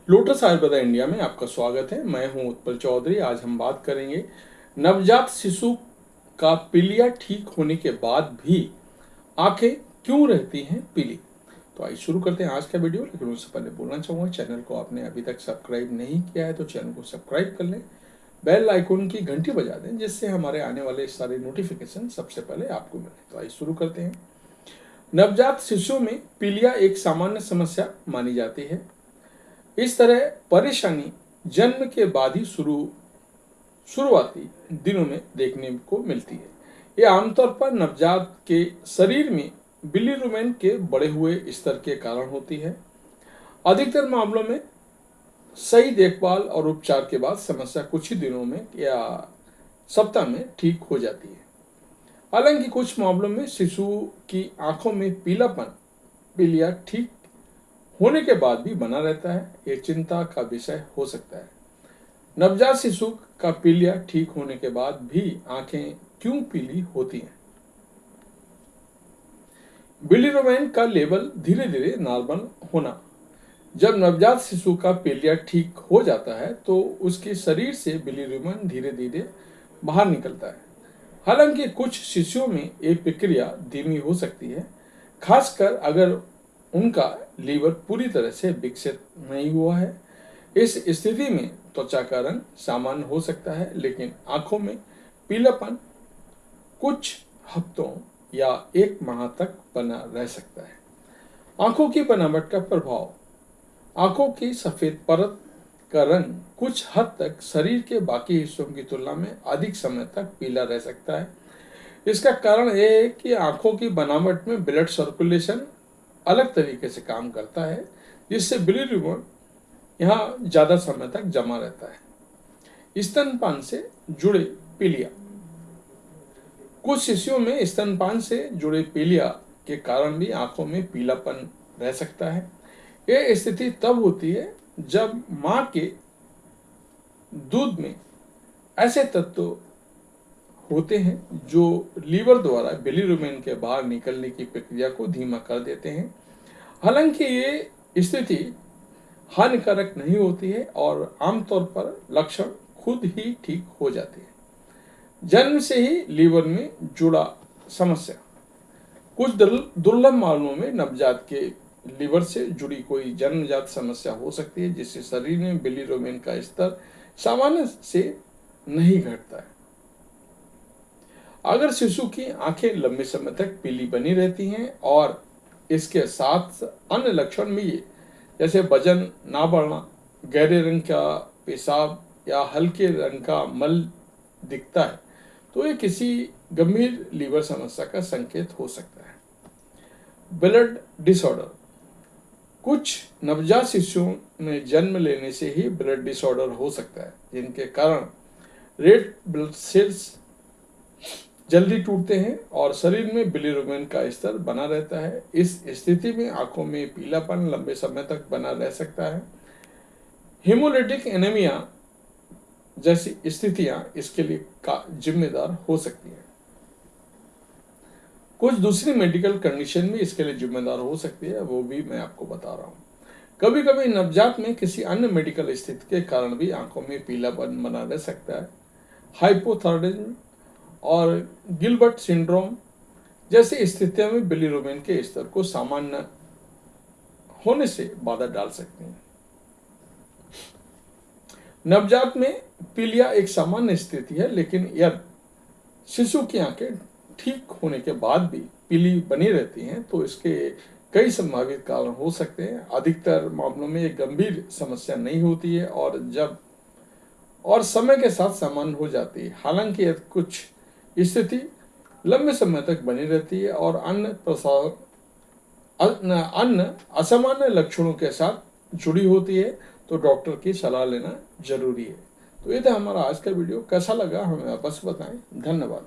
Lotus Ayurveda India में आपका स्वागत है। मैं हूं उत्पल चौधरी। आज हम बात करेंगे नवजात शिशु का पीलिया ठीक होने के बाद भी आंखें क्यों रहती हैं पीली। तो आइए शुरू करते हैं आज का वीडियो। लेकिन उससे पहले बोलना चाहूँगा, चैनल को आपने अभी तक सब्सक्राइब नहीं किया है तो चैनल को सब्सक्राइब कर लें, बेल आइकन की घंटी बजा दें जिससे हमारे आने वाले सारे नोटिफिकेशन सबसे पहले आपको मिले। तो आइए शुरू करते हैं। नवजात शिशु में पीलिया एक सामान्य समस्या मानी जाती है। इस तरह परेशानी जन्म के बाद ही शुरुआती दिनों में देखने को मिलती है। ये आमतौर पर नवजात के शरीर में बिलीरुबिन के बढ़े हुए स्तर के कारण होती है। अधिकतर मामलों में सही देखभाल और उपचार के बाद समस्या कुछ ही दिनों में या सप्ताह में ठीक हो जाती है। हालांकि कुछ मामलों में शिशु की आंखों में पीलिया ठीक होने के बाद भी बना रहता है। ये चिंता का विषय हो सकता है। नवजात शिशु का पीलिया ठीक होने के बाद भी आंखें क्यों पीली होती हैं? बिलीरुबिन का लेवल धीरे धीरे नॉर्मल होना। जब नवजात शिशु का पीलिया ठीक हो जाता है तो उसके शरीर से बिलीरुबिन धीरे धीरे बाहर निकलता है। हालांकि कुछ शिशुओं में ये प्रक्रिया धीमी हो सकती है, खासकर अगर उनका लीवर पूरी तरह से विकसित नहीं हुआ है। इस स्थिति में त्वचा का रंग सामान्य हो सकता है, लेकिन आंखों में पीलापन कुछ हफ्तों या एक माह तक बना रह सकता है। आंखों की बनावट का प्रभाव। आंखों की सफेद परत का रंग कुछ हद तक शरीर के बाकी हिस्सों की तुलना में अधिक समय तक पीला रह सकता है। इसका कारण यह है कि आंखों की बनावट में ब्लड सर्कुलेशन अलग तरीके से काम करता है, जिससे बिलीरुबिन यहाँ ज्यादा समय तक जमा रहता है। स्तनपान से जुड़े पीलिया। कुछ शिशुओं में स्तनपान से जुड़े पीलिया के कारण भी आंखों में पीलापन रह सकता है। यह स्थिति तब होती है जब मां के दूध में ऐसे तत्व होते हैं जो लीवर द्वारा बिलीरुबिन के बाहर निकलने की प्रक्रिया को धीमा कर देते हैं। हालांकि ये स्थिति हानिकारक नहीं होती है और आमतौर पर लक्षण खुद ही ठीक हो जाते हैं। जन्म से ही लीवर में जुड़ा समस्या। कुछ दुर्लभ मामलों में नवजात के लीवर से जुड़ी कोई जन्मजात समस्या हो सकती है, जिससे शरीर में बिलीरुबिन का स्तर सामान्य से नहीं घटता है। अगर शिशु की आंखें लंबे समय तक पीली बनी रहती हैं और इसके साथ अन्य लक्षण भी है, जैसे वजन ना बढ़ना, गहरे रंग का पेशाब या हल्के रंग का मल दिखता है, तो ये किसी गंभीर लीवर समस्या का संकेत हो सकता है। Blood disorder. कुछ नवजात शिशुओं में जन्म लेने से ही ब्लड डिसऑर्डर हो सकता है, जिनके कारण रेड ब्लड सेल्स जल्दी टूटते हैं और शरीर में बिलीरुबिन का स्तर बना रहता है। इस स्थिति में आंखों में पीलापन लंबे समय तक बना रह सकता है। हीमोलिटिक एनीमिया जैसी स्थितियां इसके लिए जिम्मेदार हो सकती हैं। कुछ दूसरी मेडिकल कंडीशन भी इसके लिए जिम्मेदार हो सकती है, वो भी मैं आपको बता रहा हूँ। कभी कभी नवजात में किसी अन्य मेडिकल स्थिति के कारण भी आंखों में पीलापन बना रह सकता है। हाइपोथायरायडिज्म और गिलबर्ट सिंड्रोम जैसी स्थितियों में बिलीरुबिन के स्तर को सामान्य होने से बाधा डाल सकते हैं। नवजात में पीलिया एक सामान्य स्थिति है, लेकिन यदि शिशु की आंखें ठीक होने के बाद भी पीली बनी रहती हैं तो इसके कई संभावित कारण हो सकते हैं। अधिकतर मामलों में एक गंभीर समस्या नहीं होती है और समय के साथ सामान्य हो जाती है। हालांकि कुछ स्थिति लंबे समय तक बनी रहती है और अन्य असामान्य लक्षणों के साथ जुड़ी होती है, तो डॉक्टर की सलाह लेना जरूरी है। तो ये था हमारा आज का वीडियो। कैसा लगा हमें आपस बताएं। धन्यवाद।